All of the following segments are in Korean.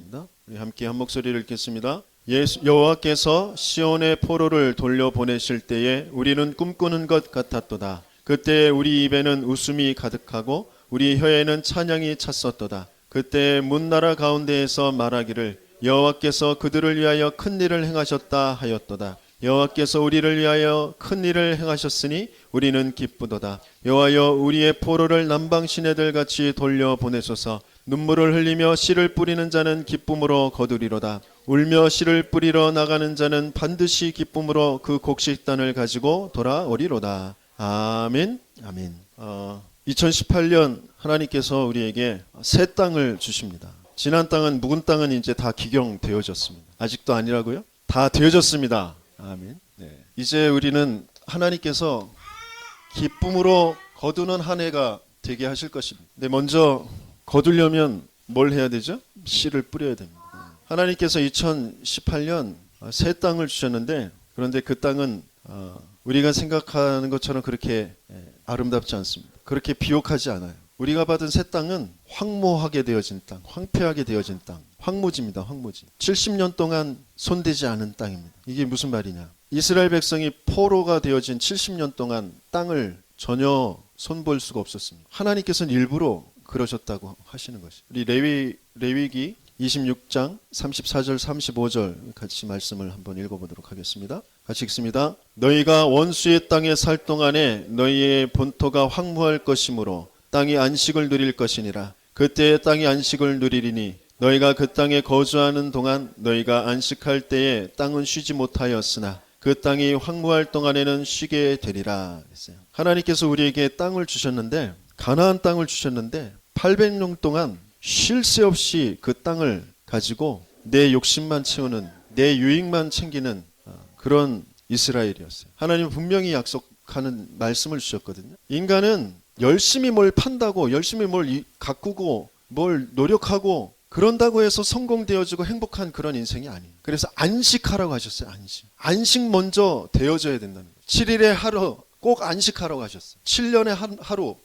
하겠습니다. 우리 함께 한 목소리를 읽겠습니다. 여호와께서 시온의 포로를 돌려보내실 때에 우리는 꿈꾸는 것 같았도다. 그때 우리 입에는 웃음이 가득하고 우리 혀에는 찬양이 찼었도다. 그때 문나라 가운데에서 말하기를 여호와께서 그들을 위하여 큰 일을 행하셨다 하였도다. 여호와께서 우리를 위하여 큰 일을 행하셨으니 우리는 기쁘도다. 여호와여 우리의 포로를 남방 시내들 같이 돌려보내소서. 눈물을 흘리며 씨를 뿌리는 자는 기쁨으로 거두리로다. 울며 씨를 뿌리러 나가는 자는 반드시 기쁨으로 그 곡식단을 가지고 돌아오리로다. 아멘. 아멘. 2018년 하나님께서 우리에게 새 땅을 주십니다. 지난 땅은 묵은 땅은 이제 다 기경되어졌습니다. 아직도 아니라고요? 다 되어졌습니다. 아멘. 네. 이제 우리는 하나님께서 기쁨으로 거두는 한 해가 되게 하실 것입니다. 근데 먼저 거두려면 뭘 해야 되죠? 씨를 뿌려야 됩니다. 하나님께서 2018년 새 땅을 주셨는데, 그런데 그 땅은 우리가 생각하는 것처럼 그렇게 아름답지 않습니다. 그렇게 비옥하지 않아요. 우리가 받은 새 땅은 황무하게 되어진 땅, 황폐하게 되어진 땅, 황무지입니다. 황무지. 70년 동안 손대지 않은 땅입니다. 이게 무슨 말이냐? 이스라엘 백성이 포로가 되어진 70년 동안 땅을 전혀 손볼 수가 없었습니다. 하나님께서는 일부러 그러셨다고 하시는 것이. 우리 레위기 26장 34절 35절 같이 말씀을 한번 읽어보도록 하겠습니다. 같이 읽습니다. 너희가 원수의 땅에 살 동안에 너희의 본토가 황무할 것이므로 땅이 안식을 누릴 것이니라. 그때에 땅이 안식을 누리리니 너희가 그 땅에 거주하는 동안 너희가 안식할 때에 땅은 쉬지 못하였으나 그 땅이 황무할 동안에는 쉬게 되리라. 했어요. 하나님께서 우리에게 땅을 주셨는데, 가나안 땅을 주셨는데 800년 동안 쉴 새 없이 그 땅을 가지고 내 욕심만 채우는, 내 유익만 챙기는 그런 이스라엘이었어요. 하나님은 분명히 약속하는 말씀을 주셨거든요. 인간은 열심히 뭘 판다고, 열심히 뭘 가꾸고 뭘 노력하고 그런다고 해서 성공되어지고 행복한 그런 인생이 아니에요. 그래서 안식하라고 하셨어요. 안식 먼저 되어져야 된다는 거예요. 7일에 하루 꼭 안식하라고 하셨어요. 7년에 하루,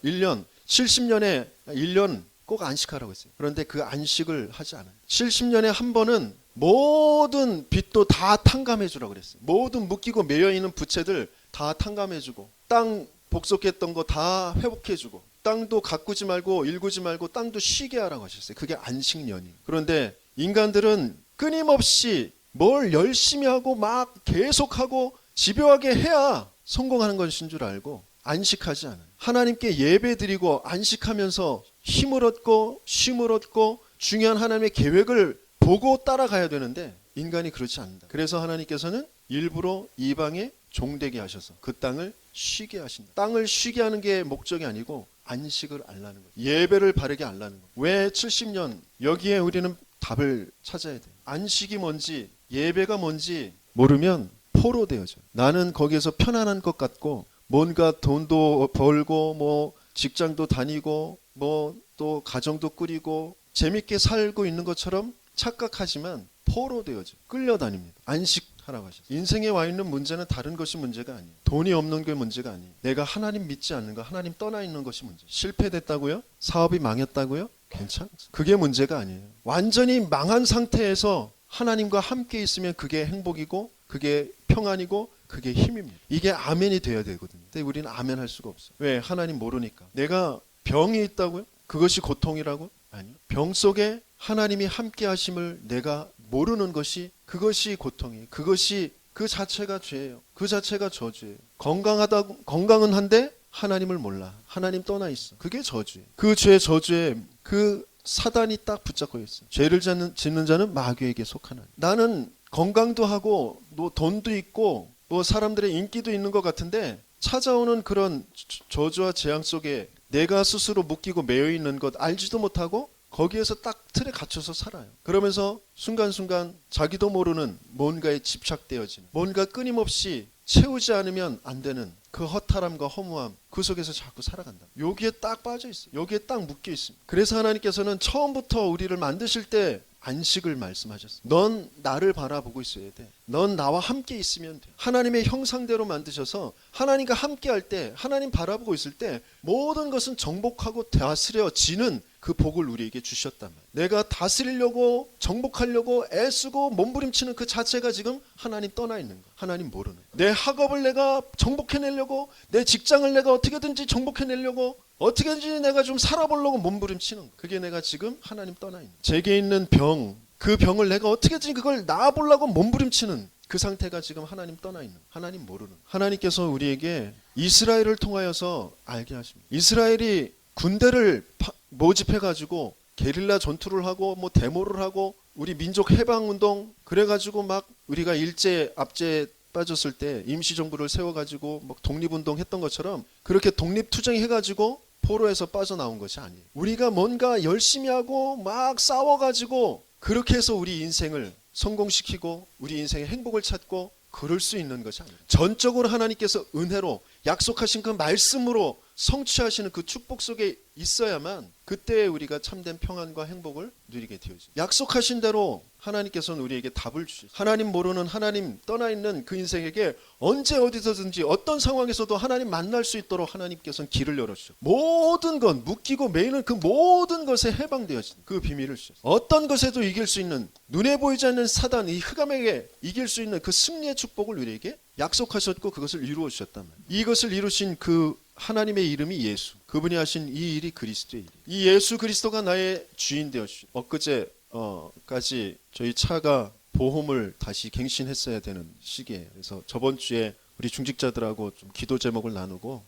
1년, 70년에 1년 꼭 안식하라고 했어요. 그런데 그 안식을 하지 않아요. 70년에 한 번은 모든 빚도 다 탕감해 주라고 그랬어요. 모든 묶이고 매여 있는 부채들 다 탕감해 주고, 땅 복속했던 거 다 회복해 주고, 땅도 가꾸지 말고 일구지 말고 땅도 쉬게 하라고 하셨어요. 그게 안식년이에요. 그런데 인간들은 끊임없이 뭘 열심히 하고 막 계속하고 집요하게 해야 성공하는 것인 줄 알고 안식하지 않아요. 하나님께 예배드리고 안식하면서 힘을 얻고 쉼을 얻고 중요한 하나님의 계획을 보고 따라가야 되는데 인간이 그렇지 않는다. 그래서 하나님께서는 일부러 이방에 종되게 하셔서 그 땅을 쉬게 하신다. 땅을 쉬게 하는 게 목적이 아니고 안식을 알라는 거예요. 예배를 바르게 알라는 거예요. 왜 70년? 여기에 우리는 답을 찾아야 돼요. 안식이 뭔지, 예배가 뭔지 모르면 포로 되어져요. 나는 거기에서 편안한 것 같고 뭔가 돈도 벌고 뭐 직장도 다니고 뭐 또 가정도 꾸리고 재밌게 살고 있는 것처럼 착각하지만 포로 되어져요. 끌려다닙니다. 안식하라고 하셨어요. 인생에 와 있는 문제는 다른 것이 문제가 아니에요. 돈이 없는 게 문제가 아니에요. 내가 하나님 믿지 않는 거, 하나님 떠나 있는 것이 문제예요. 실패됐다고요? 사업이 망했다고요? 괜찮아요. 그게 문제가 아니에요. 완전히 망한 상태에서 하나님과 함께 있으면 그게 행복이고 그게 평안이고 그게 힘입니다. 이게 아멘이 돼야 되거든요. 근데 우리는 아멘 할 수가 없어요. 왜? 하나님 모르니까. 내가 병이 있다고요? 그것이 고통이라고? 아니요. 병 속에 하나님이 함께 하심을 내가 모르는 것이, 그것이 고통이에요. 그것이 그 자체가 죄예요. 그 자체가 저주예요. 건강은 한데 하나님을 몰라. 하나님 떠나 있어. 그게 저주예요. 그 죄 저주에 그 사단이 딱 붙잡고 있어요. 죄를 짓는 자는 마귀에게 속하나니. 나는 건강도 하고 뭐 돈도 있고 뭐 사람들의 인기도 있는 것 같은데 찾아오는 그런 저주와 재앙 속에 내가 스스로 묶이고 매여 있는 것 알지도 못하고 거기에서 딱 틀에 갇혀서 살아요. 그러면서 순간순간 자기도 모르는 뭔가에 집착되어지는, 뭔가 끊임없이 채우지 않으면 안 되는 그 허탈함과 허무함, 그 속에서 자꾸 살아간다. 여기에 딱 빠져 있어요. 여기에 딱 묶여 있습니다. 그래서 하나님께서는 처음부터 우리를 만드실 때 안식을 말씀하셨어요. 넌 나를 바라보고 있어야 돼. 넌 나와 함께 있으면 돼. 하나님의 형상대로 만드셔서 하나님과 함께 할 때, 하나님 바라보고 있을 때 모든 것은 정복하고 다스려지는 그 복을 우리에게 주셨단 말이에요. 내가 다스리려고 정복하려고 애쓰고 몸부림치는 그 자체가 지금 하나님 떠나 있는 거예요. 하나님 모르는 거예요. 내 학업을 내가 정복해내려고, 내 직장을 내가 어떻게든지 정복해내려고, 어떻게든지 내가 좀 살아보려고 몸부림치는 거예요. 그게 내가 지금 하나님 떠나 있는 거예요. 제게 있는 병, 그 병을 내가 어떻게든지 그걸 나아보려고 몸부림치는 그 상태가 지금 하나님 떠나 있는 거예요. 하나님 모르는 거예요. 하나님께서 우리에게 이스라엘을 통하여서 알게 하십니다. 이스라엘이 군대를 모집해가지고 게릴라 전투를 하고 뭐 데모를 하고 우리 민족 해방운동 그래가지고 막 우리가 일제 압제에 빠졌을 때 임시정부를 세워가지고 막 독립운동 했던 것처럼 그렇게 독립투쟁 해가지고 포로에서 빠져나온 것이 아니에요. 우리가 뭔가 열심히 하고 막 싸워가지고 그렇게 해서 우리 인생을 성공시키고 우리 인생의 행복을 찾고 그럴 수 있는 것이 아니에요. 전적으로 하나님께서 은혜로 약속하신 그 말씀으로 성취하시는 그 축복 속에 있어야만 그때 우리가 참된 평안과 행복을 누리게 되어져요. 약속하신 대로 하나님께서는 우리에게 답을 주시죠. 하나님 모르는, 하나님 떠나 있는 그 인생에게 언제 어디서든지 어떤 상황에서도 하나님 만날 수 있도록 하나님께서는 길을 열어주죠. 모든 것, 묶이고 매이는 그 모든 것에 해방되어진 그 비밀을 주셨어요. 어떤 것에도 이길 수 있는, 눈에 보이지 않는 사단, 이 흑암에게 이길 수 있는 그 승리의 축복을 우리에게 약속하셨고 그것을 이루어 주셨단 말이에요. 이것을 이루신 그 하나님의 이름이 예수, 그분이 하신 이 일이 그리스도의 일이에요. 이 예수 그리스도가 나의 주인 되어주신, 엊그제까지 저희 차가 보험을 다시 갱신했어야 되는 시기예요. 그래서 저번 주에 우리 중직자들하고 좀 기도 제목을 나누고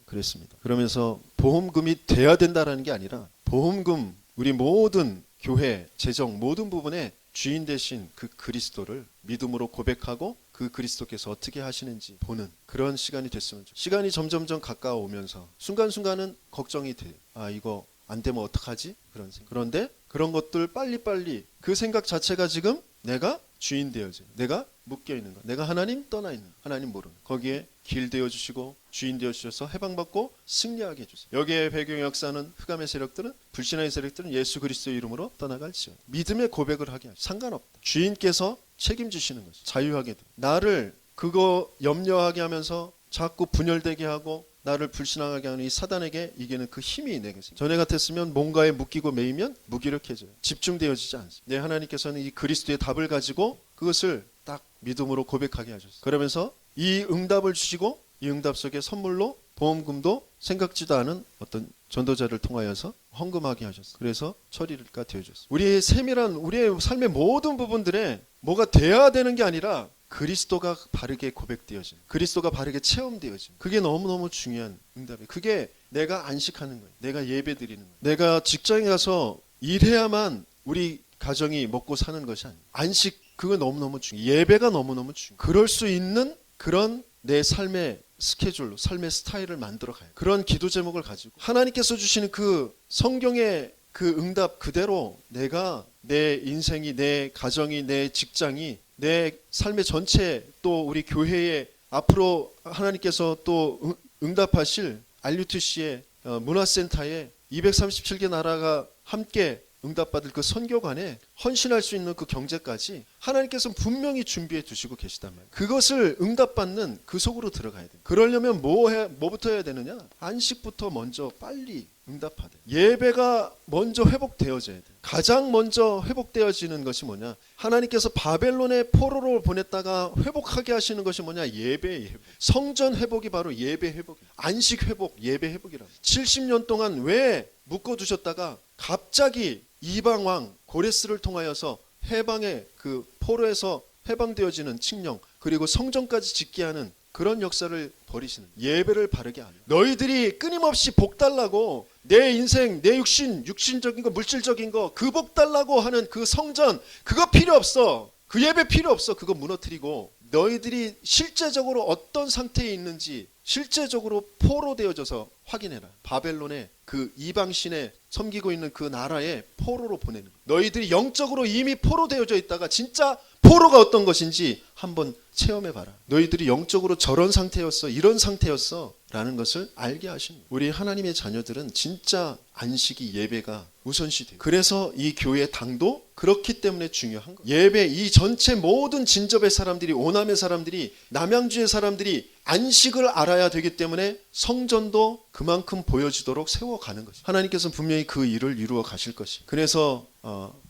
그랬습니다. 그러면서 보험금이 돼야 된다라는 게 아니라 보험금, 우리 모든 교회, 재정 모든 부분에 주인 되신 그 그리스도를 믿음으로 고백하고 그 그리스도께서 어떻게 하시는지 보는 그런 시간이 됐으면 좋겠어요. 시간이 점점점 가까워오면서 순간순간은 걱정이 돼요. 이거 안 되면 어떡하지? 그런 생각. 그런데 그런 것들 빨리빨리 그 생각 자체가 지금 내가 주인 되어져요. 내가 묶여있는 거. 내가 하나님 떠나 있는 거. 하나님 모르는 거. 거기에 길 되어주시고 주인 되어주셔서 해방받고 승리하게 해주세요. 여기에 배경 역사는 흑암의 세력들은, 불신의 세력들은 예수 그리스도의 이름으로 떠나갈지어다. 믿음의 고백을 하게 하죠. 상관없다. 주인께서 책임지시는 거죠. 자유하게 돼. 나를 그거 염려하게 하면서 자꾸 분열되게 하고 나를 불신하게 하는 이 사단에게 이기는 그 힘이 내게 생겨요. 전에 같았으면 뭔가에 묶이고 매이면 무기력해져요. 집중되어지지 않습니다. 내 하나님께서는 이 그리스도의 답을 가지고 그것을 딱 믿음으로 고백하게 하셨어요. 그러면서 이 응답을 주시고 이 응답 속에 선물로 보험금도 생각지도 않은 어떤 전도자를 통하여서 헌금하게 하셨어요. 그래서 처리가 되어졌어요. 우리의 세밀한 우리의 삶의 모든 부분들에 뭐가 돼야 되는 게 아니라 그리스도가 바르게 고백되어진, 그리스도가 바르게 체험되어진, 그게 너무너무 중요한 응답이에요. 그게 내가 안식하는 거예요. 내가 예배 드리는 거예요. 내가 직장에 가서 일해야만 우리 가정이 먹고 사는 것이 아니에요. 안식, 그거 너무너무 중요해요. 예배가 너무너무 중요해요. 그럴 수 있는 그런 내 삶의 스케줄로, 삶의 스타일을 만들어 가요. 그런 기도 제목을 가지고 하나님께서 주시는 그 성경의 그 응답 그대로 내가 내 인생이, 내 가정이, 내 직장이, 내 삶의 전체, 또 우리 교회에 앞으로 하나님께서 또 응답하실 RUTC의 문화센터에 237개 나라가 함께 응답받을 그 선교관에 헌신할 수 있는 그 경제까지 하나님께서는 분명히 준비해 두시고 계시단 말이에요. 그것을 응답받는 그 속으로 들어가야 돼요. 그러려면 뭐부터 해야 되느냐? 안식부터 먼저 빨리 응답하되, 예배가 먼저 회복되어져야 돼요. 가장 먼저 회복되어지는 것이 뭐냐? 하나님께서 바벨론의 포로로 보냈다가 회복하게 하시는 것이 뭐냐? 예배. 성전 회복이 바로 예배 회복이에요. 안식 회복, 예배 회복이라. 70년 동안 왜 묶어두셨다가 갑자기 이방왕 고레스를 통하여서 해방의 그 포로에서 해방되어지는 칙령, 그리고 성전까지 짓게 하는 그런 역사를 벌이시는, 예배를 바르게 하는, 너희들이 끊임없이 복 달라고 내 인생, 내 육신적인 거, 물질적인 거, 그 복 달라고 하는 그 성전, 그거 필요 없어. 그 예배 필요 없어. 그거 무너뜨리고 너희들이 실제적으로 어떤 상태에 있는지 실제적으로 포로 되어져서 확인해라. 바벨론의 그 이방신에 섬기고 있는 그 나라에 포로로 보내는 거야. 너희들이 영적으로 이미 포로 되어져 있다가 진짜 포로가 어떤 것인지 한번 체험해봐라. 너희들이 영적으로 저런 상태였어, 이런 상태였어 라는 것을 알게 하신 거예요. 우리 하나님의 자녀들은 진짜 안식이 예배가 우선시 돼요. 그래서 이 교회 당도 그렇기 때문에 중요한 거예요. 예배, 이 전체 모든 진접의 사람들이, 오남의 사람들이, 남양주의 사람들이 안식을 알아야 되기 때문에 성전도 그만큼 보여지도록 세워가는 것이죠. 하나님께서는 분명히 그 일을 이루어 가실 것이에요. 그래서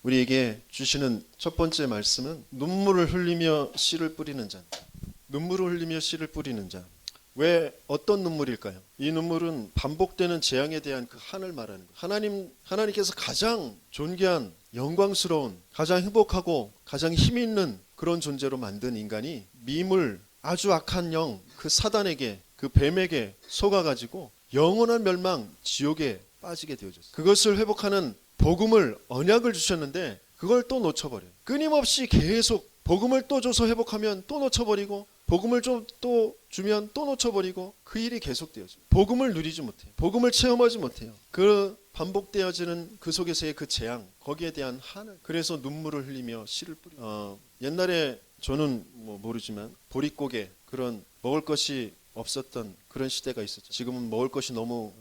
우리에게 주시는 첫 번째 말씀은 눈물을 흘리며 씨를 뿌리는 자. 눈물을 흘리며 씨를 뿌리는 자. 왜 어떤 눈물일까요? 이 눈물은 반복되는 재앙에 대한 그 한을 말하는 거예요. 하나님께서 가장 존귀한, 영광스러운, 가장 행복하고 가장 힘 있는 그런 존재로 만든 인간이 미물, 아주 악한 영, 그 사단에게, 그 뱀에게 속아가지고 영원한 멸망, 지옥에 빠지게 되어졌어요. 그것을 회복하는 복음을, 언약을 주셨는데 그걸 또 놓쳐버려요. 끊임없이 계속 복음을 또 줘서 회복하면 또 놓쳐버리고, 복음을 좀 또 주면 또 놓쳐버리고, 그 일이 계속되어져요. 복음을 누리지 못해요. 복음을 체험하지 못해요. 그 반복되어지는 그 속에서의 그 재앙, 거기에 대한 한을, 그래서 눈물을 흘리며 씨를 뿌려. 옛날에 저는 모르지만 보릿고개, 그런 먹을 것이 없었던 그런 시대가 있었죠. 지금은 먹을 것이 너무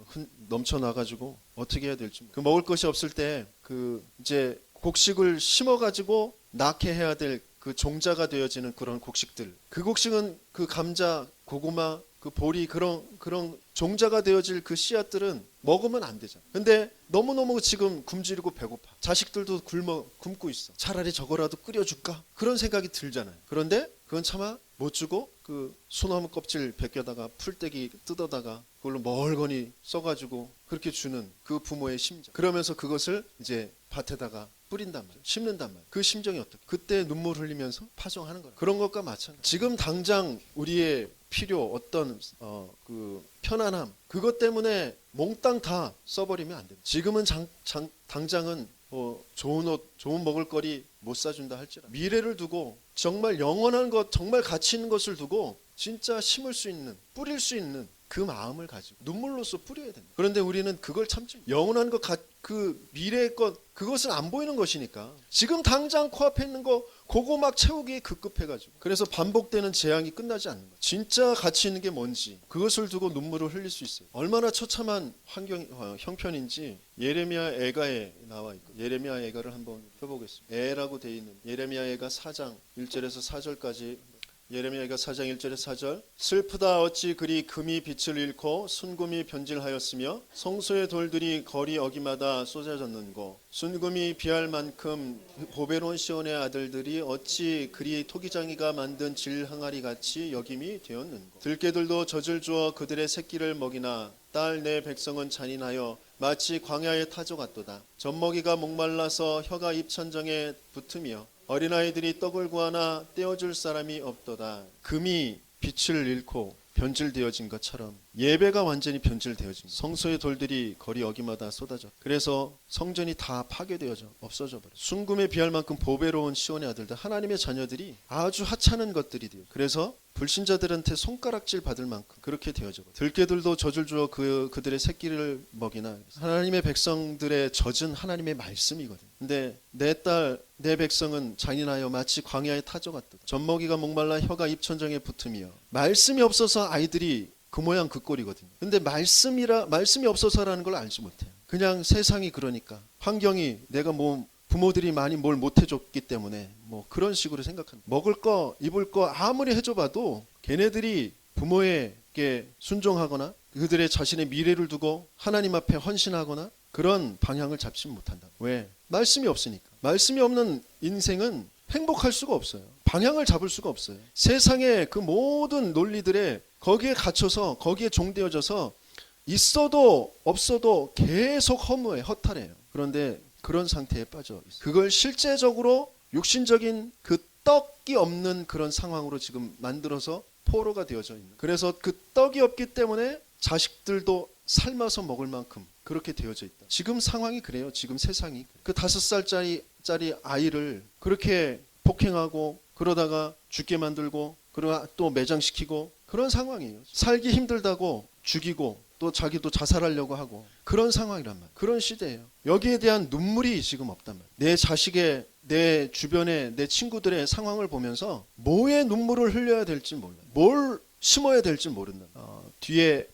넘쳐나가지고 어떻게 해야 될지. 그 먹을 것이 없을 때 그 이제 곡식을 심어가지고 낳게 해야 될 그 종자가 되어지는 그런 곡식들. 그 곡식은 그 감자, 고구마, 그 보리, 그런 종자가 되어질 그 씨앗들은 먹으면 안 되잖아. 근데 너무너무 지금 굶주리고 배고파. 자식들도 굶고 있어. 차라리 저거라도 끓여줄까? 그런 생각이 들잖아요. 그런데 그건 차마 못 주고 그 소나무 껍질 벗겨다가 풀떼기 뜯어다가 그걸로 멀거니 써가지고 그렇게 주는 그 부모의 심정. 그러면서 그것을 이제 밭에다가 뿌린단 말이에요. 심는단 말이에요. 그 심정이 어떻게? 그때 눈물 흘리면서 파종하는 거예요. 그런 것과 마찬가지. 지금 당장 우리의 필요, 어떤 그 편안함, 그것 때문에 몽땅 다 써버리면 안 돼요. 지금은 당장은 좋은 옷, 좋은 먹을거리 못 사준다 할지라도 미래를 두고 정말 영원한 것, 정말 가치 있는 것을 두고 진짜 심을 수 있는, 뿌릴 수 있는 그 마음을 가지고 눈물로써 뿌려야 된다. 그런데 우리는 그걸 참지. 영원한 것, 그 미래의 것, 그것은 안 보이는 것이니까 지금 당장 코앞에 있는 거 그거 막 채우기에 급급해가지고, 그래서 반복되는 재앙이 끝나지 않는 거예요. 진짜 가치 있는 게 뭔지 그것을 두고 눈물을 흘릴 수 있어요. 얼마나 처참한 형편인지 예레미야 애가에 나와 있고, 예레미야 애가를 한번 펴보겠습니다. 애라고 돼 있는 예레미야 애가 4장 1절에서 4절까지. 예레미야가 4장 1절에서 4절. 슬프다 어찌 그리 금이 빛을 잃고 순금이 변질하였으며 성소의 돌들이 거리 어기마다 쏟아졌는고, 순금이 비할 만큼 보배로운 시온의 아들들이 어찌 그리 토기장이가 만든 질 항아리 같이 여김이 되었는고, 들깨들도 젖을 주어 그들의 새끼를 먹이나 딸 내 백성은 잔인하여 마치 광야의 타조 같도다. 젖먹이가 목말라서 혀가 입천정에 붙으며 어린아이들이 떡을 구하나 떼어줄 사람이 없도다. 금이 빛을 잃고 변질되어진 것처럼 예배가 완전히 변질되어진, 성소의 돌들이 거리 어기마다 쏟아져. 그래서 성전이 다 파괴되어져 없어져 버려. 순금에 비할 만큼 보배로운 시온의 아들들, 하나님의 자녀들이 아주 하찮은 것들이 돼요. 그래서 불신자들한테 손가락질 받을 만큼 그렇게 되어져 버려. 들깨들도 젖을 주어 그들의 새끼를 먹이나. 하나님의 백성들의 젖은 하나님의 말씀이거든. 근데 내 딸 내 백성은 잔인하여 마치 광야의 타조 같다. 젖먹이가 목말라 혀가 입천정에 붙으며. 말씀이 없어서 아이들이 그 모양 그 꼴이거든요. 근데 말씀이 없어서라는 걸 알지 못해요. 그냥 세상이 그러니까, 환경이, 내가 부모들이 많이 뭘 못 해줬기 때문에 그런 식으로 생각한다. 먹을 거, 입을 거 아무리 해줘봐도 걔네들이 부모에게 순종하거나 그들의 자신의 미래를 두고 하나님 앞에 헌신하거나 그런 방향을 잡지 못한다. 왜? 말씀이 없으니까. 말씀이 없는 인생은 행복할 수가 없어요. 방향을 잡을 수가 없어요. 세상의 그 모든 논리들에 거기에 갇혀서, 거기에 종되어져서 있어도 없어도 계속 허무해, 허탈해요. 그런데 그런 상태에 빠져 있어요. 그걸 실제적으로 육신적인 그 떡이 없는 그런 상황으로 지금 만들어서 포로가 되어져 있는. 그래서 그 떡이 없기 때문에 자식들도 삶아서 먹을 만큼 그렇게 되어져 있다. 지금 상황이 그래요. 지금 세상이. 그 5살짜리 아이를 그렇게 폭행하고 그러다가 죽게 만들고 그러다 또 매장시키고 그런 상황이에요. 살기 힘들다고 죽이고 또 자기도 자살하려고 하고 그런 상황이란 말이에요. 그런 시대예요. 여기에 대한 눈물이 지금 없단 말이에요. 내 자식의, 내 주변의, 내 친구들의 상황을 보면서 뭐에 눈물을 흘려야 될지 몰라요. 뭘 심어야 될지 모른다. 뒤에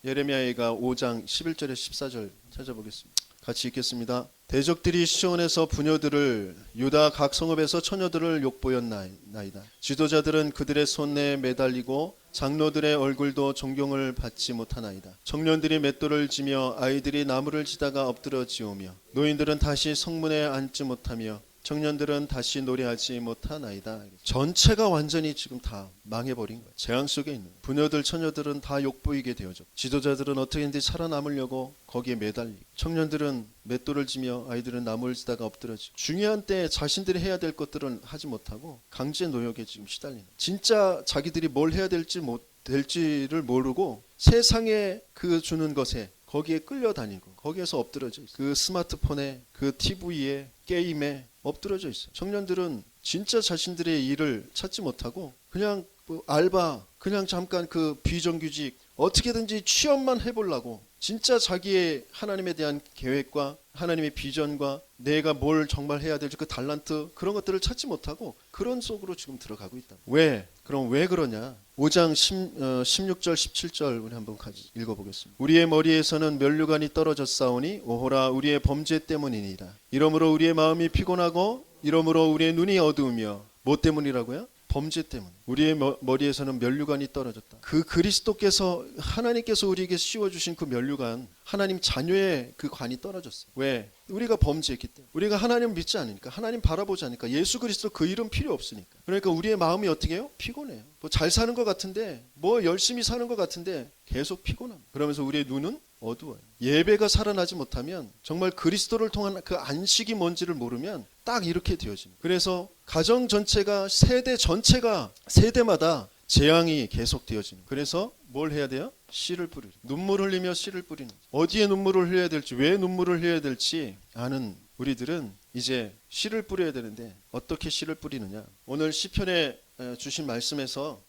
예레미야가 5장 11절에 14절 찾아보겠습니다. 같이 읽겠습니다. 대적들이 시온에서 부녀들을 유다 각 성읍에서 처녀들을 욕보였나이다. 지도자들은 그들의 손에 매달리고 장로들의 얼굴도 존경을 받지 못하나이다. 청년들이 맷돌을 지며 아이들이 나무를 지다가 엎드려 지우며 노인들은 다시 성문에 앉지 못하며 청년들은 다시 노래하지 못하나이다. 전체가 완전히 지금 다 망해버린 거예요. 재앙 속에 있는 부녀들 처녀들은 다 욕보이게 되어져. 지도자들은 어떻게든지 살아남으려고 거기에 매달리고 청년들은 맷돌을 지며 아이들은 나무를 지다가 엎드려지고 중요한 때에 자신들이 해야 될 것들은 하지 못하고 강제 노역에 지금 시달리는, 진짜 자기들이 뭘 해야 될지를 모르고 세상에 그 주는 것에 거기에 끌려다니고 거기에서 엎드려져 있어요. 그 스마트폰에, 그 TV에, 게임에 엎드려져 있어요. 청년들은 진짜 자신들의 일을 찾지 못하고 그냥 뭐 알바, 그냥 잠깐 그 비정규직 어떻게든지 취업만 해보려고 진짜 자기의 하나님에 대한 계획과 하나님의 비전과 내가 뭘 정말 해야 될지 그 달란트 그런 것들을 찾지 못하고 그런 속으로 지금 들어가고 있다. 왜? 그럼 왜 그러냐? 5장 16절 17절 우리 한번 같이 읽어보겠습니다. 우리의 머리에서는 면류관이 떨어졌사오니 오호라 우리의 범죄 때문이니이다. 이러므로 우리의 마음이 피곤하고 이러므로 우리의 눈이 어두우며 뭐 때문이라고요? 범죄 때문에 우리의 머리에서는 면류관이 떨어졌다. 그 그리스도께서 하나님께서 우리에게 씌워주신 그 면류관, 하나님 자녀의 그 관이 떨어졌어요. 왜? 우리가 범죄했기 때문에. 우리가 하나님을 믿지 않으니까, 하나님 바라보지 않으니까, 예수 그리스도 그 이름 필요 없으니까. 그러니까 우리의 마음이 어떻게 해요? 피곤해요. 뭐 잘 사는 것 같은데, 뭐 열심히 사는 것 같은데 계속 피곤합니다. 그러면서 우리의 눈은 어두워요. 예배가 살아나지 못하면, 정말 그리스도를 통한 그 안식이 뭔지를 모르면 딱 이렇게 되어집니다. 그래서 가정 전체가, 세대 전체가 세대마다 재앙이 계속 되어지는. 그래서 뭘 해야 돼요? 씨를 뿌리는. 눈물 흘리며 씨를 뿌리는. 어디에 눈물을 흘려야 될지, 왜 눈물을 흘려야 될지 아는 우리들은 이제 씨를 뿌려야 되는데 어떻게 씨를 뿌리느냐? 오늘 시편에 주신 말씀에서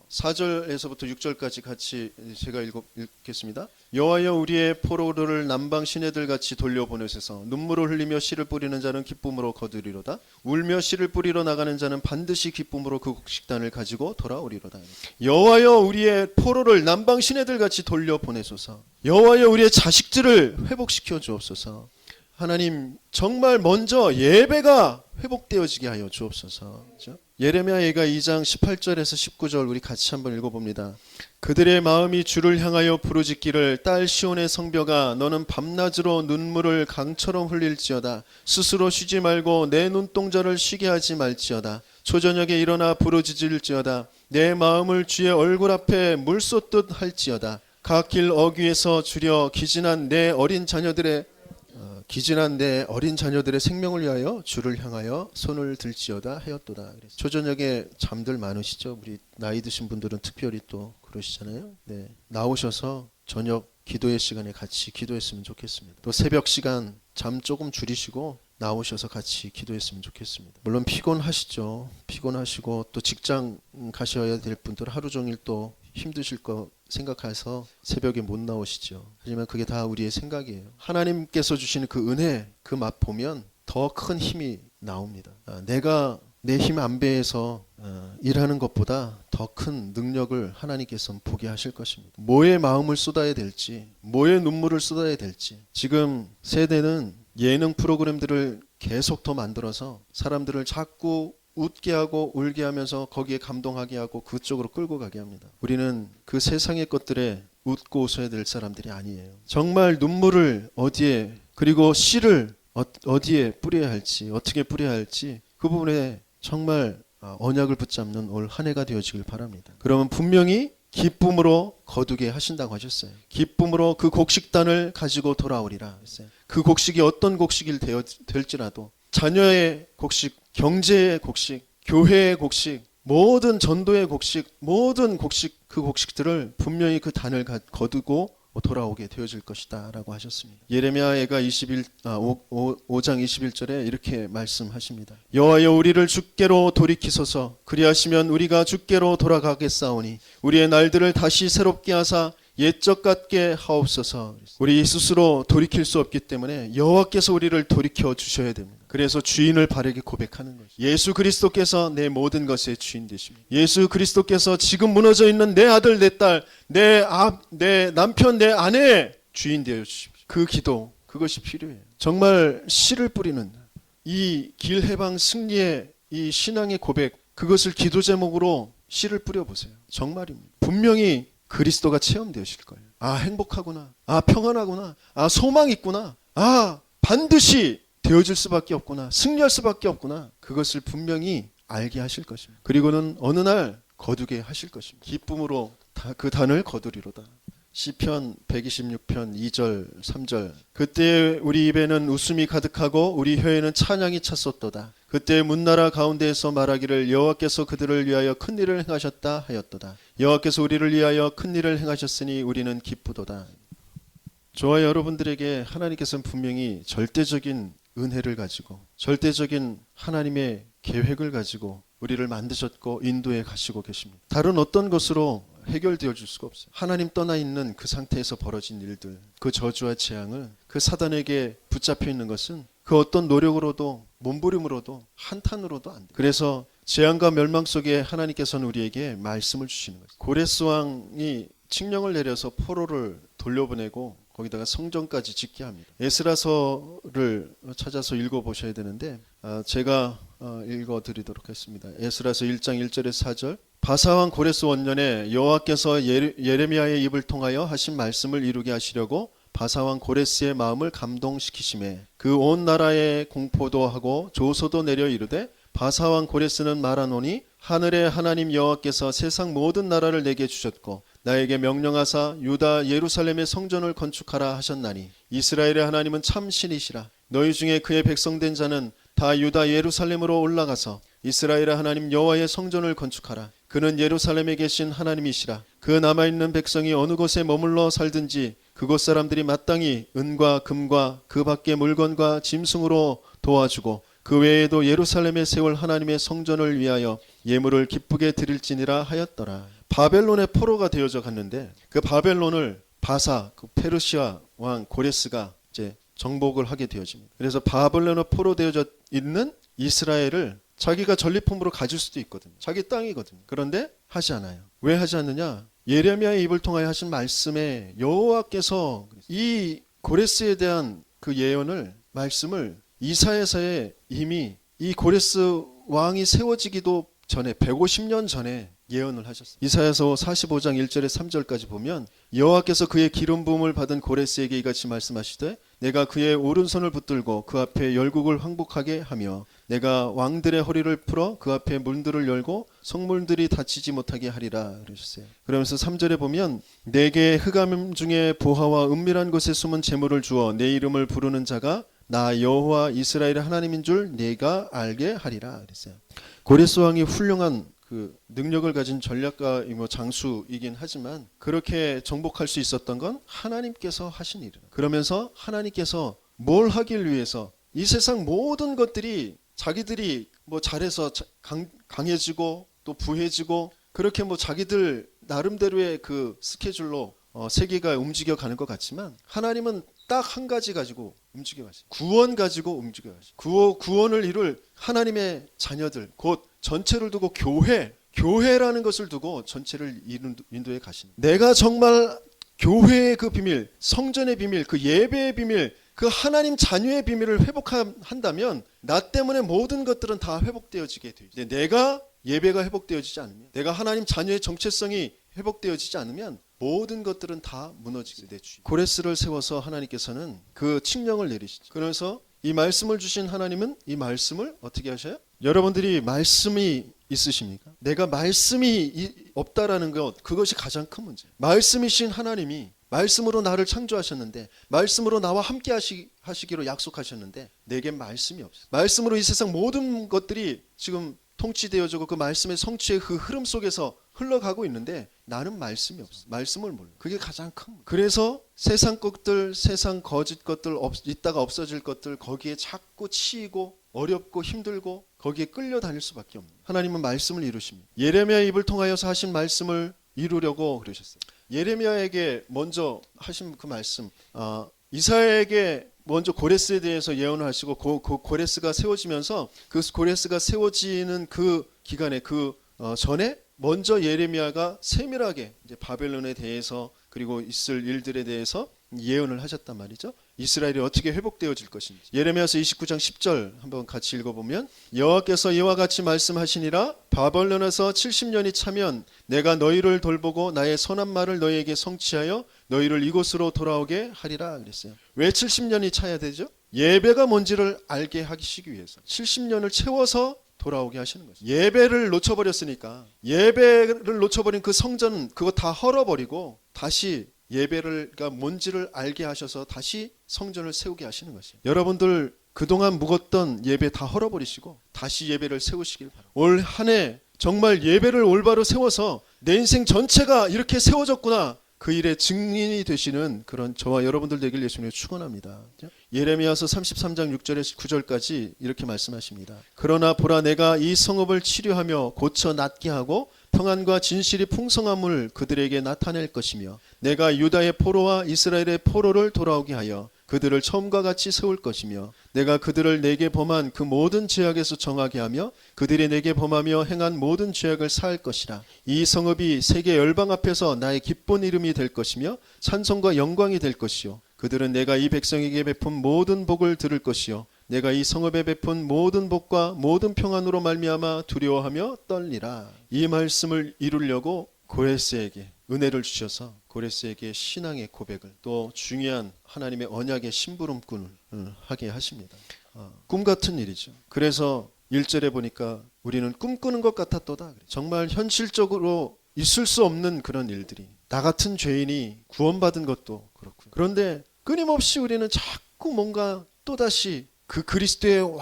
4절에서부터 6절까지 같이 제가 읽겠습니다. 여호와여 우리의 포로를 남방 시내들 같이 돌려보내소서. 눈물을 흘리며 씨를 뿌리는 자는 기쁨으로 거두리로다. 울며 씨를 뿌리러 나가는 자는 반드시 기쁨으로 그 곡식단을 가지고 돌아오리로다. 여호와여 우리의 포로를 남방 시내들 같이 돌려보내소서. 여호와여 우리의 자식들을 회복시켜 주옵소서. 하나님 정말 먼저 예배가 회복되어지게 하여 주옵소서. 그렇죠? 예레미야가 2장 18절에서 19절 우리 같이 한번 읽어봅니다. 그들의 마음이 주를 향하여 부르짖기를 딸 시온의 성벽아 너는 밤낮으로 눈물을 강처럼 흘릴지어다. 스스로 쉬지 말고 내 눈동자를 쉬게 하지 말지어다. 초저녁에 일어나 부르짖을지어다. 내 마음을 주의 얼굴 앞에 물 쏟듯 할지어다. 각 길 어귀에서 주려 기진한 내 어린 자녀들의 생명을 위하여 주를 향하여 손을 들지어다 하였도다. 초저녁에 잠들 많으시죠? 우리 나이 드신 분들은 특별히 또 그러시잖아요. 네, 나오셔서 저녁 기도의 시간에 같이 기도했으면 좋겠습니다. 또 새벽 시간 잠 조금 줄이시고 나오셔서 같이 기도했으면 좋겠습니다. 물론 피곤하시죠. 피곤하시고 또 직장 가셔야 될 분들 하루 종일 또 힘드실 거 생각해서 새벽에 못 나오시죠. 하지만 그게 다 우리의 생각이에요. 하나님께서 주시는 그 은혜, 그 맛 보면 더 큰 힘이 나옵니다. 내가 내 힘 안배해서 일하는 것보다 더 큰 능력을 하나님께서 보게 하실 것입니다. 뭐에 마음을 쏟아야 될지, 뭐에 눈물을 쏟아야 될지. 지금 세대는 예능 프로그램들을 계속 더 만들어서 사람들을 자꾸 웃게 하고 울게 하면서 거기에 감동하게 하고 그쪽으로 끌고 가게 합니다. 우리는 그 세상의 것들에 웃고 웃어야 될 사람들이 아니에요. 정말 눈물을 어디에, 그리고 씨를 어디에 뿌려야 할지, 어떻게 뿌려야 할지 그 부분에 정말 언약을 붙잡는 올 한 해가 되어지길 바랍니다. 그러면 분명히 기쁨으로 거두게 하신다고 하셨어요. 기쁨으로 그 곡식단을 가지고 돌아오리라 했어요. 그 곡식이 어떤 곡식이 될지라도 자녀의 곡식, 경제의 곡식, 교회의 곡식, 모든 전도의 곡식, 모든 곡식, 그 곡식들을 분명히 그 단을 거두고 돌아오게 되어질 것이다 라고 하셨습니다. 예레미야가 5장 21절에 이렇게 말씀하십니다. 여호와여 우리를 주께로 돌이키소서. 그리하시면 우리가 주께로 돌아가겠사오니 우리의 날들을 다시 새롭게 하사 옛적 같게 하옵소서. 우리 스스로 돌이킬 수 없기 때문에 여호와께서 우리를 돌이켜 주셔야 됩니다. 그래서 주인을 바르게 고백하는 거죠. 예수 그리스도께서 내 모든 것의 주인 되십니다. 예수 그리스도께서 지금 무너져 있는 내 아들, 내 딸, 내 남편, 내 아내의 주인 되어 주십시오. 그 기도, 그것이 필요해요. 정말 씨를 뿌리는 이 길해방 승리의 이 신앙의 고백, 그것을 기도 제목으로 씨를 뿌려보세요. 정말입니다. 분명히 그리스도가 체험되실 거예요. 아, 행복하구나. 아, 평안하구나. 아, 소망 있구나. 아, 반드시 되어질 수밖에 없구나. 승리할 수밖에 없구나. 그것을 분명히 알게 하실 것입니다. 그리고는 어느 날 거두게 하실 것입니다. 기쁨으로 그 단을 거두리로다. 시편 126편 2절 3절. 그때 우리 입에는 웃음이 가득하고 우리 혀에는 찬양이 찼었도다. 그때 문나라 가운데에서 말하기를 여호와께서 그들을 위하여 큰 일을 행하셨다 하였도다. 여호와께서 우리를 위하여 큰 일을 행하셨으니 우리는 기쁘도다. 저와 여러분들에게 하나님께서는 분명히 절대적인 은혜를 가지고 절대적인 하나님의 계획을 가지고 우리를 만드셨고 인도해 가시고 계십니다. 다른 어떤 것으로 해결되어 줄 수가 없어요. 하나님 떠나 있는 그 상태에서 벌어진 일들, 그 저주와 재앙을 그 사단에게 붙잡혀 있는 것은 그 어떤 노력으로도 몸부림으로도 한탄으로도 안 돼요. 그래서 재앙과 멸망 속에 하나님께서는 우리에게 말씀을 주시는 거예요. 고레스 왕이 칙령을 내려서 포로를 돌려보내고 거기다가 성전까지 짓게 합니다. 에스라서를 찾아서 읽어보셔야 되는데 제가 읽어드리도록 하겠습니다. 에스라서 1장 1절에서 4절. 바사왕 고레스 원년에 여호와께서 예레미야의 입을 통하여 하신 말씀을 이루게 하시려고 바사왕 고레스의 마음을 감동시키심에 그 온 나라에 공포도 하고 조소도 내려 이르되 바사왕 고레스는 말하노니 하늘의 하나님 여호와께서 세상 모든 나라를 내게 주셨고 나에게 명령하사 유다 예루살렘의 성전을 건축하라 하셨나니 이스라엘의 하나님은 참 신이시라. 너희 중에 그의 백성된 자는 다 유다 예루살렘으로 올라가서 이스라엘의 하나님 여호와의 성전을 건축하라. 그는 예루살렘에 계신 하나님이시라. 그 남아있는 백성이 어느 곳에 머물러 살든지 그곳 사람들이 마땅히 은과 금과 그 밖의 물건과 짐승으로 도와주고 그 외에도 예루살렘에 세울 하나님의 성전을 위하여 예물을 기쁘게 드릴지니라 하였더라. 바벨론의 포로가 되어져 갔는데 그 바벨론을 바사, 그 페르시아 왕 고레스가 이제 정복을 하게 되어집니다. 그래서 바벨론의 포로 되어져 있는 이스라엘을 자기가 전리품으로 가질 수도 있거든요. 자기 땅이거든요. 그런데 하지 않아요. 왜 하지 않느냐? 예레미야의 입을 통하여 하신 말씀에 여호와께서 이 고레스에 대한 그 예언을 말씀을 이사야서에 이미 이 고레스 왕이 세워지기도 전에 150년 전에 예언을 하셨어요. 이사야서 45장 1절에 3절까지 보면 여호와께서 그의 기름 부음을 받은 고레스에게 이같이 말씀하시되 내가 그의 오른손을 붙들고 그 앞에 열국을 황복하게 하며 내가 왕들의 허리를 풀어 그 앞에 문들을 열고 성문들이 닫히지 못하게 하리라 그러셨어요. 그러면서 3절에 보면 내게 흑암 중에 보화와 은밀한 곳에 숨은 재물을 주어 내 이름을 부르는 자가 나 여호와 이스라엘의 하나님인 줄 네가 알게 하리라 그랬어요. 고레스 왕이 훌륭한 그 능력을 가진 전략가 장수이긴 하지만 그렇게 정복할 수 있었던 건 하나님께서 하신 일이에요. 그러면서 하나님께서 뭘 하길 위해서 이 세상 모든 것들이 자기들이 뭐 잘해서 강해지고 또 부해지고 그렇게 뭐 자기들 나름대로의 그 스케줄로 세계가 움직여 가는 것 같지만 하나님은 딱 한 가지 가지고 움직여 가시죠. 구원 가지고 움직여 가시죠. 구원을 이룰 하나님의 자녀들 곧 전체를 두고 교회라는 것을 두고 전체를 인도해 가시는. 내가 정말 교회의 그 비밀, 성전의 비밀, 그 예배의 비밀, 그 하나님 자녀의 비밀을 회복한다면 나 때문에 모든 것들은 다 회복되어지게 돼요. 내가 예배가 회복되어지지 않으면, 내가 하나님 자녀의 정체성이 회복되어지지 않으면 모든 것들은 다 무너지게 되죠. 고레스를 세워서 하나님께서는 그 칙령을 내리시죠. 그래서 이 말씀을 주신 하나님은 이 말씀을 어떻게 하셔요? 여러분들이 말씀이 있으십니까? 내가 말씀이 없다라는 것, 그것이 가장 큰 문제예요. 말씀이신 하나님이 말씀으로 나를 창조하셨는데 말씀으로 나와 함께 하시기로 약속하셨는데 내게 말씀이 없어요. 말씀으로 이 세상 모든 것들이 지금 통치되어지고 그 말씀의 성취의 그 흐름 속에서 흘러가고 있는데 나는 말씀이 없어. 말씀을 몰라. 그게 가장 큰. 그래서 세상 것들, 세상 거짓 것들, 있다가 없어질 것들 거기에 자꾸 치이고 어렵고 힘들고 거기에 끌려다닐 수밖에 없는. 하나님은 말씀을 이루십니다. 예레미야 입을 통하여서 하신 말씀을 이루려고 그러셨어요. 예레미야에게 먼저 하신 그 말씀, 이사야에게 먼저 고레스에 대해서 예언을 하시고 고레스가 세워지면서 그 고레스가 세워지는 그 기간에 전에 먼저 예레미야가 세밀하게 이제 바벨론에 대해서 그리고 있을 일들에 대해서 예언을 하셨단 말이죠. 이스라엘이 어떻게 회복되어질 것인지. 예레미야서 29장 10절 한번 같이 읽어보면 여호와께서 이와 같이 말씀하시니라 바벨론에서 70년이 차면 내가 너희를 돌보고 나의 선한 말을 너희에게 성취하여 너희를 이곳으로 돌아오게 하리라 그랬어요. 왜 70년이 차야 되죠? 예배가 뭔지를 알게 하시기 위해서 70년을 채워서 돌아오게 하시는 거죠. 예배를 놓쳐버렸으니까 예배를 놓쳐버린 그 성전 그거 다 헐어버리고 다시 예배가 뭔지를 알게 하셔서 다시 성전을 세우게 하시는 것이에요. 여러분들 그동안 묵었던 예배 다 헐어버리시고 다시 예배를 세우시길 바랍니다. 올 한 해 정말 예배를 올바로 세워서 내 인생 전체가 이렇게 세워졌구나 그 일의 증인이 되시는 그런 저와 여러분들 되길 예수님을 축원합니다. 예레미야서 33장 6절에서 9절까지 이렇게 말씀하십니다. 그러나 보라 내가 이 성읍을 치료하며 고쳐 낫게 하고 평안과 진실이 풍성함을 그들에게 나타낼 것이며 내가 유다의 포로와 이스라엘의 포로를 돌아오게 하여 그들을 처음과 같이 세울 것이며 내가 그들을 내게 범한 그 모든 죄악에서 정하게 하며 그들이 내게 범하며 행한 모든 죄악을 사할 것이라. 이 성읍이 세계 열방 앞에서 나의 기쁜 이름이 될 것이며 찬송과 영광이 될 것이요 그들은 내가 이 백성에게 베푼 모든 복을 들을 것이요 내가 이 성읍에 베푼 모든 복과 모든 평안으로 말미암아 두려워하며 떨리라. 이 말씀을 이루려고 고레스에게 은혜를 주셔서 고레스에게 신앙의 고백을 또 중요한 하나님의 언약의 심부름꾼을 하게 하십니다. 꿈 같은 일이죠. 그래서 1절에 보니까 우리는 꿈꾸는 것 같았도다. 정말 현실적으로 있을 수 없는 그런 일들이 나 같은 죄인이 구원받은 것도 그렇고요. 그런데 끊임없이 우리는 자꾸 뭔가 또다시 그 그리스도의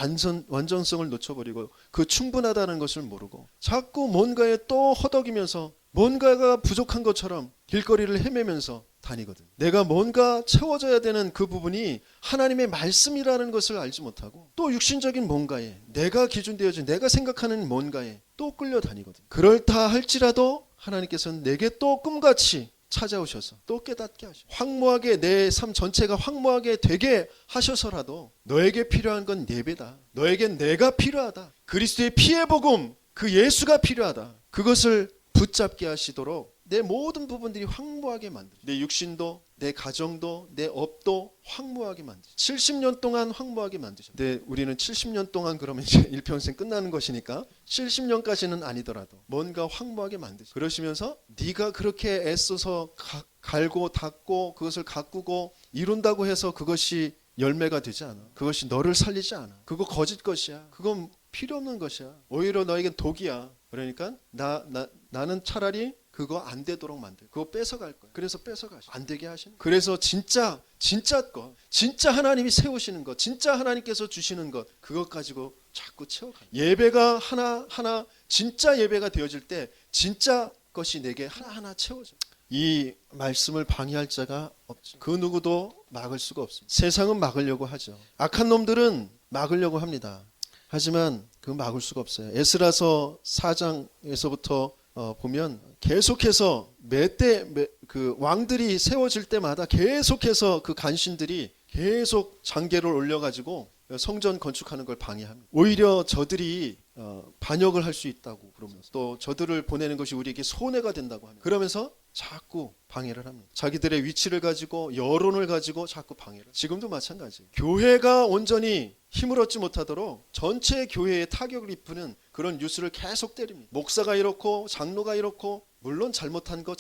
완전성을 놓쳐버리고 그 충분하다는 것을 모르고 자꾸 뭔가에 또 허덕이면서 뭔가가 부족한 것처럼 길거리를 헤매면서 다니거든. 내가 뭔가 채워져야 되는 그 부분이 하나님의 말씀이라는 것을 알지 못하고 또 육신적인 뭔가에 내가 기준되어진 내가 생각하는 뭔가에 또 끌려다니거든. 그렇다 할지라도 하나님께서는 내게 또 꿈같이 찾아오셔서 또 깨닫게 하셔. 황무하게 내 삶 전체가 황무하게 되게 하셔서라도 너에게 필요한 건 예배다. 너에겐 내가 필요하다. 그리스도의 피의 복음 그 예수가 필요하다. 그것을 붙잡게 하시도록 내 모든 부분들이 황무하게 만들어. 내 육신도 내 가정도 내 업도 황무하게 만드셔. 70년 동안 황무하게 만드셔. 근데 우리는 70년 동안 그러면 이제 일평생 끝나는 것이니까 70년까지는 아니더라도 뭔가 황무하게 만드셔. 그러시면서 네가 그렇게 애써서 갈고 닦고 그것을 가꾸고 이룬다고 해서 그것이 열매가 되지 않아. 그것이 너를 살리지 않아. 그거 거짓 것이야. 그건 필요 없는 것이야. 오히려 너에겐 독이야. 그러니까 나는 차라리 그거 안 되도록 만들. 그거 뺏어갈 거야. 그래서 뺏어가시. 안 되게 하시는. 그래서 진짜 것, 진짜 하나님이 세우시는 것, 진짜 하나님께서 주시는 것, 그것 가지고 자꾸 채워가. 예배가 하나 진짜 예배가 되어질 때 진짜 것이 내게 하나하나 채워져. 이 말씀을 방해할 자가 없죠. 그 누구도 막을 수가 없습니다. 세상은 막으려고 하죠. 악한 놈들은 막으려고 합니다. 하지만 그 막을 수가 없어요. 에스라서 4장에서부터 보면 계속해서 그 왕들이 세워질 때마다 계속해서 그 간신들이 계속 장계를 올려가지고 성전 건축하는 걸 방해합니다. 오히려 저들이 반역을 할 수 있다고 그러면서 또 저들을 보내는 것이 우리에게 손해가 된다고 합니다. 그러면서 자꾸 방해를 합니다. 자기들의 위치를 가지고 여론을 가지고 자꾸 방해를. 지금도 마찬가지예요. 교회가 온전히 힘을 얻지 못하도록 전체 교회에 타격을 입히는 그런 뉴스를 계속 때립니다. 목사가 이렇고 장로가 이렇고 물론 잘못한 것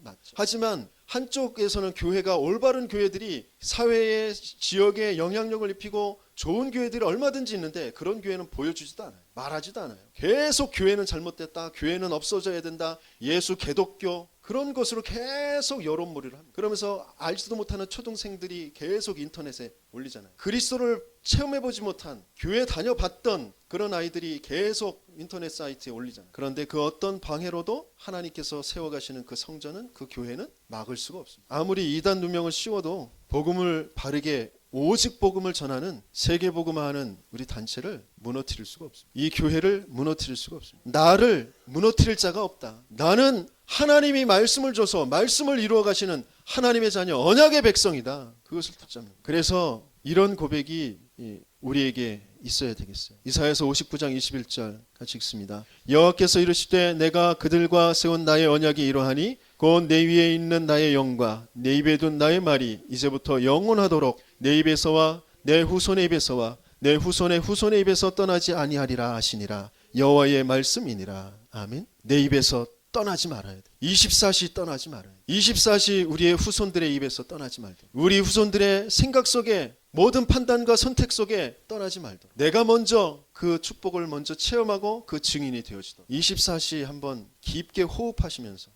맞죠. 하지만 한쪽에서는 교회가 올바른 교회들이 사회에 지역에 영향력을 입히고 좋은 교회들이 얼마든지 있는데 그런 교회는 보여주지도 않아요. 말하지도 않아요. 계속 교회는 잘못됐다. 교회는 없어져야 된다. 예수 개독교 그런 것으로 계속 여론몰이를 합니다. 그러면서 알지도 못하는 초등생들이 계속 인터넷에 올리잖아요. 그리스도를 체험해보지 못한 교회 다녀봤던 그런 아이들이 계속 인터넷 사이트에 올리잖아요. 그런데 그 어떤 방해로도 하나님께서 세워가시는 그 성전은 그 교회는 막을 수가 없습니다. 아무리 이단 누명을 씌워도 복음을 바르게 오직 복음을 전하는 세계복음화하는 우리 단체를 무너뜨릴 수가 없습니다. 이 교회를 무너뜨릴 수가 없습니다. 나를 무너뜨릴 자가 없다. 나는 하나님이 말씀을 줘서 말씀을 이루어 가시는 하나님의 자녀 언약의 백성이다. 그것을 붙잡는. 그래서 이런 고백이 우리에게 있어야 되겠어요. 이사야서 59장 21절 같이 읽습니다. 여호와께서 이르시되 내가 그들과 세운 나의 언약이 이러하니 곧 내 위에 있는 나의 영과 내 입에 둔 나의 말이 이제부터 영원하도록 내 입에서와 내 후손의 입에서와 내 후손의 후손의 입에서 떠나지 아니하리라 하시니라. 여호와의 말씀이니라. 아멘. 내 입에서 떠나지 말아야 돼. 24시 떠나지 말아야 돼. 24시 우리의 후손들의 입에서 떠나지 말고, 우리 후손들의 생각 속에, 모든 판단과 선택 속에 떠나지 말도록, 내가 먼저 그 축복을 먼저 체험하고 그 증인이 되어지도록 24시 한번 깊게 호흡하시면서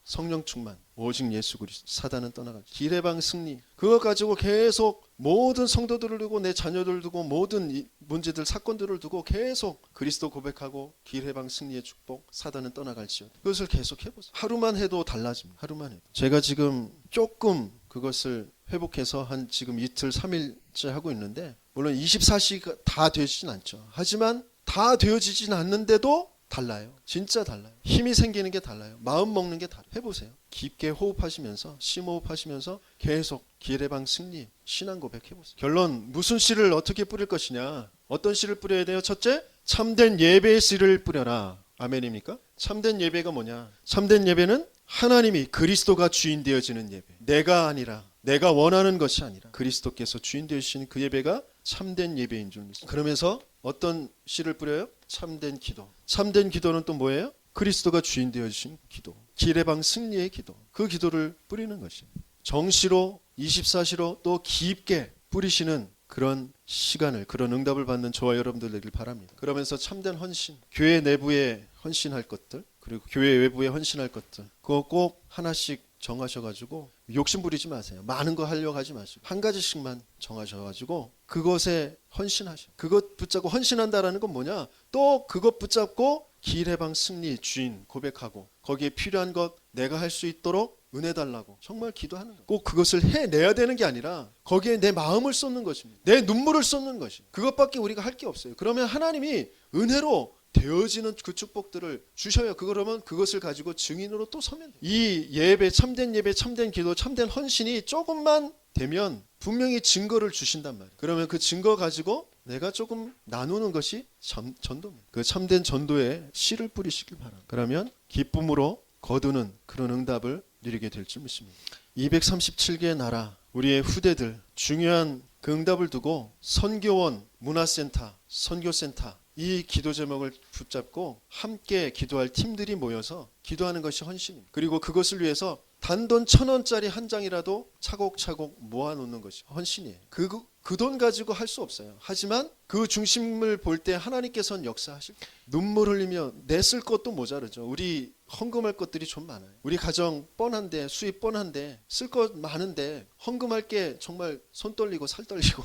성령 충만, 오직 예수 그리스도, 사단은 떠나가지, 기회방 승리, 그거 가지고 계속 모든 성도들을 두고 내 자녀들을 두고 모든 문제들 사건들을 두고 계속 그리스도 고백하고 기회방 승리의 축복, 사단은 떠나갈지어다. 그것을 계속 해보세요. 하루만 해도 달라집니다. 하루만 해도. 제가 지금 조금 그것을 회복해서 한 지금 이틀 3일째 하고 있는데, 물론 24시가 다 되지진 않죠. 하지만 다 되어지진 않는데도 달라요. 진짜 달라요. 힘이 생기는 게 달라요. 마음 먹는 게 달라요. 해보세요. 깊게 호흡하시면서, 심호흡하시면서 계속 기회방 승리, 신앙 고백해보세요. 결론, 무슨 씨를 어떻게 뿌릴 것이냐. 어떤 씨를 뿌려야 돼요? 첫째, 참된 예배의 씨를 뿌려라. 아멘입니까? 참된 예배가 뭐냐? 참된 예배는 하나님이, 그리스도가 주인 되어지는 예배. 내가 아니라, 내가 원하는 것이 아니라 그리스도께서 주인 되시는 그 예배가 참된 예배인 줄 믿습니다. 그러면서 어떤 씨를 뿌려요? 참된 기도. 참된 기도는 또 뭐예요? 그리스도가 주인 되어주신 기도. 기회방 승리의 기도. 그 기도를 뿌리는 것이에요. 정시로 24시로 또 깊게 뿌리시는 그런 시간을, 그런 응답을 받는 저와 여러분들 되길 바랍니다. 그러면서 참된 헌신, 교회 내부에 헌신할 것들, 그리고 교회 외부에 헌신할 것들, 그거 꼭 하나씩 정하셔가지고 욕심 부리지 마세요. 많은 거 하려고 하지 마시고 한 가지씩만 정하셔가지고 그것에 헌신하셔. 그것 붙잡고 헌신한다라는 건 뭐냐? 또 그것 붙잡고 기회방 승리 주인 고백하고 거기에 필요한 것 내가 할 수 있도록 은혜 달라고 정말 기도하는 거예요. 꼭 그것을 해내야 되는 게 아니라 거기에 내 마음을 쏟는 것입니다. 내 눈물을 쏟는 것이. 그것밖에 우리가 할 게 없어요. 그러면 하나님이 은혜로 되어지는 그 축복들을 주셔요. 그러면 그것을 가지고 증인으로 또 서면 돼요. 이 예배, 참된 예배, 참된 기도, 참된 헌신이 조금만 되면 분명히 증거를 주신단 말이에요. 그러면 그 증거 가지고 내가 조금 나누는 것이 전도입니다. 그 참된 전도에 씨를 뿌리시길 바랍니다. 그러면 기쁨으로 거두는 그런 응답을 누리게 될 줄 믿습니다. 237개의 나라, 우리의 후대들, 중요한 그 응답을 두고 선교원, 문화센터, 선교센터, 이 기도 제목을 붙잡고 함께 기도할 팀들이 모여서 기도하는 것이 헌신입니다. 그리고 그것을 위해서 단돈 1,000원짜리 한 장이라도 차곡차곡 모아놓는 것이 헌신이에요. 그 돈 가지고 할 수 없어요. 하지만 그 중심을 볼 때 하나님께서는 역사하실 거예요. 눈물 흘리며 냈을 것도 모자르죠. 우리 헌금할 것들이 좀 많아요. 우리 가정 뻔한데, 수입 뻔한데, 쓸 것 많은데 헌금할 게 정말 손 떨리고 살 떨리고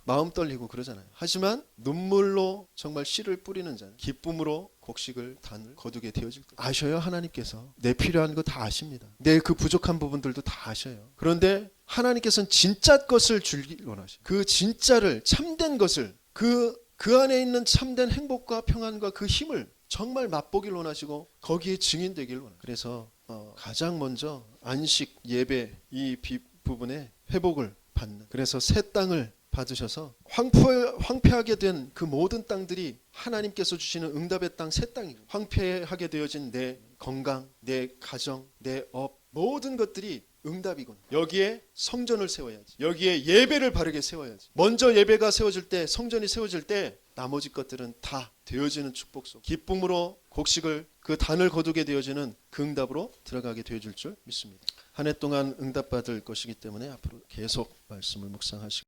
마음 떨리고 그러잖아요. 하지만 눈물로 정말 씨를 뿌리는 자는 기쁨으로 곡식을 단을 거두게 되어질 거예요. 아셔요. 하나님께서 내 필요한 거 다 아십니다. 내 그 부족한 부분들도 다 아셔요. 그런데 하나님께서는 진짜 것을 주길 원하셔요. 그 진짜를, 참된 것을, 그 안에 있는 참된 행복과 평안과 그 힘을 정말 맛보길 원하시고 거기에 증인되길 원해요. 그래서 가장 먼저 안식, 예배 이 부분에 회복을 받는, 그래서 새 땅을 받으셔서 황폐하게 된 그 모든 땅들이 하나님께서 주시는 응답의 땅, 새 땅이에요. 황폐하게 되어진 내 건강, 내 가정, 내 업, 모든 것들이 응답이군. 여기에 성전을 세워야지. 여기에 예배를 바르게 세워야지. 먼저 예배가 세워질 때, 성전이 세워질 때 나머지 것들은 다 되어지는 축복 속 기쁨으로 곡식을, 그 단을 거두게 되어지는 그 응답으로 들어가게 되어질 줄 믿습니다. 한 해 동안 응답받을 것이기 때문에 앞으로 계속 말씀을 묵상하시고